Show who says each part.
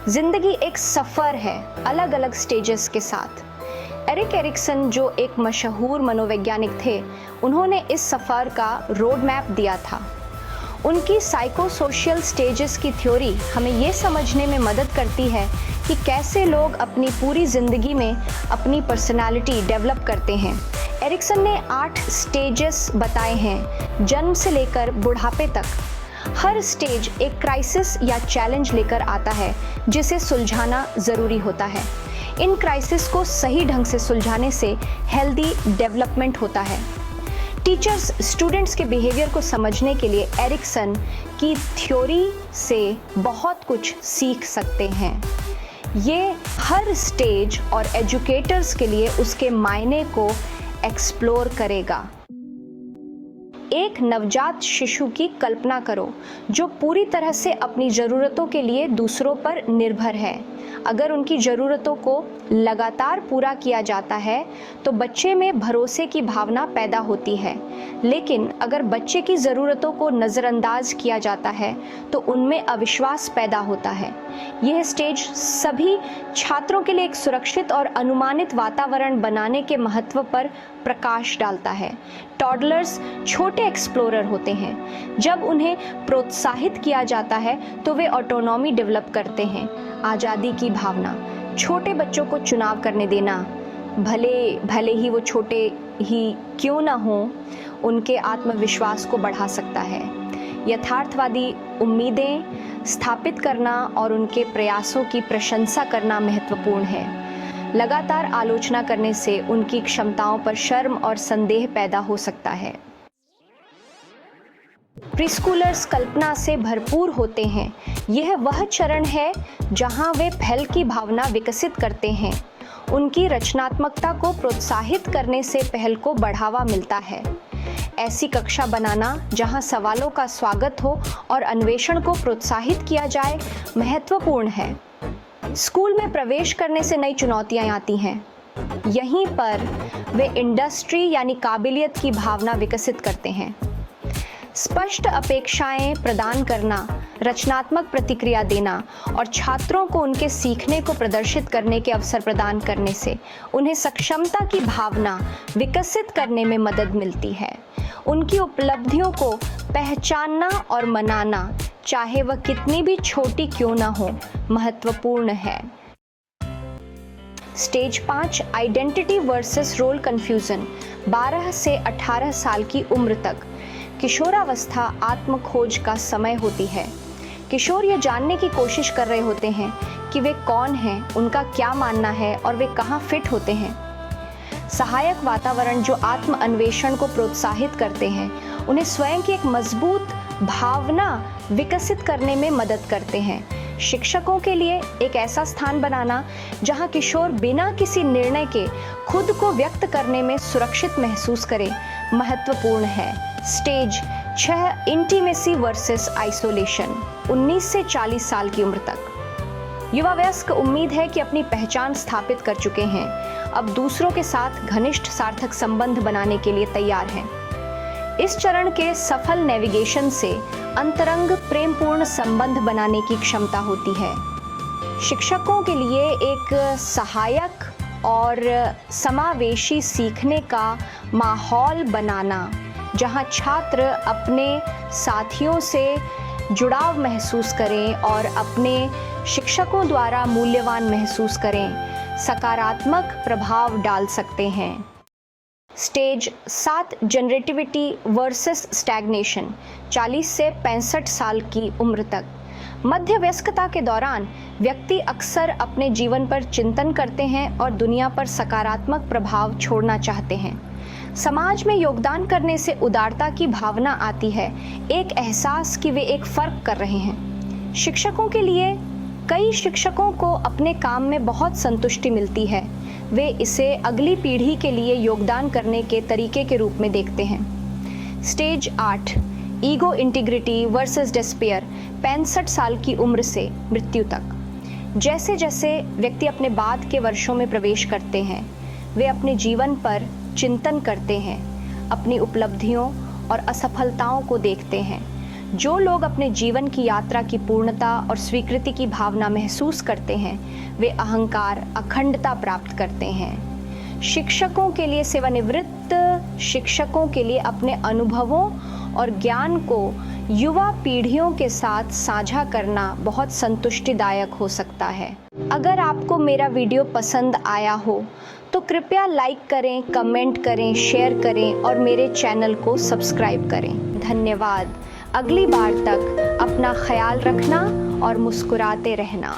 Speaker 1: जिंदगी एक सफ़र है अलग अलग स्टेजेस के साथ। एरिक एरिक्सन जो एक मशहूर मनोवैज्ञानिक थे, उन्होंने इस सफ़र का रोड मैप दिया था। उनकी साइकोसोशियल स्टेजेस की थ्योरी हमें ये समझने में मदद करती है कि कैसे लोग अपनी पूरी ज़िंदगी में अपनी पर्सनालिटी डेवलप करते हैं। एरिक्सन ने 8 स्टेजेस बताए हैं, जन्म से लेकर बुढ़ापे तक। हर स्टेज एक क्राइसिस या चैलेंज लेकर आता है जिसे सुलझाना ज़रूरी होता है। इन क्राइसिस को सही ढंग से सुलझाने से हेल्दी डेवलपमेंट होता है। टीचर्स स्टूडेंट्स के बिहेवियर को समझने के लिए एरिक्सन की थ्योरी से बहुत कुछ सीख सकते हैं। ये हर स्टेज और एजुकेटर्स के लिए उसके मायने को एक्सप्लोर करेगा। एक नवजात शिशु की कल्पना करो जो पूरी तरह से अपनी ज़रूरतों के लिए दूसरों पर निर्भर है। अगर उनकी ज़रूरतों को लगातार पूरा किया जाता है तो बच्चे में भरोसे की भावना पैदा होती है, लेकिन अगर बच्चे की ज़रूरतों को नज़रअंदाज किया जाता है तो उनमें अविश्वास पैदा होता है। यह स्टेज सभी छात्रों के लिए एक सुरक्षित और अनुमानित वातावरण बनाने के महत्व पर प्रकाश डालता है। टॉडलर्स छोटे एक्सप्लोरर होते हैं। जब उन्हें प्रोत्साहित किया जाता है तो वे ऑटोनॉमी डेवलप करते हैं। आज़ादी की भावना, छोटे बच्चों को चुनाव करने देना, भले ही वो छोटे ही क्यों ना हो, उनके आत्मविश्वास को बढ़ा सकता है। यथार्थवादी उम्मीदें स्थापित करना और उनके प्रयासों की प्रशंसा करना महत्वपूर्ण है। लगातार आलोचना करने से उनकी क्षमताओं पर शर्म और संदेह पैदा हो सकता है। प्रीस्कूलर्स कल्पना से भरपूर होते हैं। यह वह चरण है जहां वे फैल की भावना विकसित करते हैं। उनकी रचनात्मकता को प्रोत्साहित करने से पहल को बढ़ावा मिलता है। ऐसी कक्षा बनाना जहां सवालों का स्वागत हो और अन्वेषण को प्रोत्साहित किया जाए महत्वपूर्ण है। स्कूल में प्रवेश करने से नई चुनौतियां आती हैं। यहीं पर वे इंडस्ट्री यानी काबिलियत की भावना विकसित करते हैं। स्पष्ट अपेक्षाएं प्रदान करना, रचनात्मक प्रतिक्रिया देना और छात्रों को उनके सीखने को प्रदर्शित करने के अवसर प्रदान करने से उन्हें सक्षमता की भावना विकसित करने में मदद मिलती है। उनकी उपलब्धियों को पहचानना और मनाना, चाहे वह कितनी भी छोटी क्यों ना हो, महत्वपूर्ण है। Stage 5 identity versus role confusion. 12 से 18 साल की उम्र तक किशोरावस्था आत्म खोज का समय होती है। किशोर ये जानने की कोशिश कर रहे होते हैं कि वे कौन हैं, उनका क्या मानना है और वे कहाँ फिट होते हैं। सहायक वातावरण जो आत्म अन्वेषण को प्रोत्साहित करते हैं, उन्हें स्वयं की एक मजबूत भावना विकसित करने में मदद करते हैं। शिक्षकों के लिए एक ऐसा स्थान बनाना जहां किशोर बिना किसी निर्णय के खुद को व्यक्त करने में सुरक्षित महसूस करें, महत्वपूर्ण है। Stage 6 intimacy versus isolation. 19 से 40 साल की उम्र तक युवा वयस्क उम्मीद है कि अपनी पहचान स्थापित कर चुके हैं, अब दूसरों के साथ घनिष्ठ सार्थक संबंध बनाने के लिए तैयार हैं। इस चरण के सफल नेविगेशन से अंतरंग प्रेमपूर्ण संबंध बनाने की क्षमता होती है। शिक्षकों के लिए एक सहायक और समावेशी सीखने का माहौल बनाना, जहां छात्र अपने साथियों से जुड़ाव महसूस करें और अपने शिक्षकों द्वारा मूल्यवान महसूस करें, सकारात्मक प्रभाव डाल सकते हैं। Stage 7 generativity versus stagnation. 40 से 65 साल की उम्र तक मध्य वयस्कता के दौरान व्यक्ति अक्सर अपने जीवन पर चिंतन करते हैं और दुनिया पर सकारात्मक प्रभाव छोड़ना चाहते हैं। समाज में योगदान करने से उदारता की भावना आती है, एक एहसास कि वे एक फ़र्क कर रहे हैं। शिक्षकों के लिए कई शिक्षकों को अपने काम में बहुत संतुष्टि मिलती है। वे इसे अगली पीढ़ी के लिए योगदान करने के तरीके के रूप में देखते हैं। Stage 8 ego integrity versus despair. 65 साल की उम्र से मृत्यु तक जैसे जैसे व्यक्ति अपने बाद के वर्षों में प्रवेश करते हैं, वे अपने जीवन पर चिंतन करते हैं, अपनी उपलब्धियों और असफलताओं को देखते हैं। जो लोग अपने जीवन की यात्रा की पूर्णता और स्वीकृति की भावना महसूस करते हैं, वे अहंकार, अखंडता प्राप्त करते हैं। शिक्षकों के लिए सेवानिवृत्त शिक्षकों के लिए अपने अनुभवों और ज्ञान को युवा पीढ़ियों के साथ साझा करना बहुत संतुष्टिदायक हो सकता है। अगर आपको मेरा वीडियो पसंद आया हो तो कृपया लाइक करें, कमेंट करें, शेयर करें और मेरे चैनल को सब्सक्राइब करें। धन्यवाद। अगली बार तक अपना ख्याल रखना और मुस्कुराते रहना।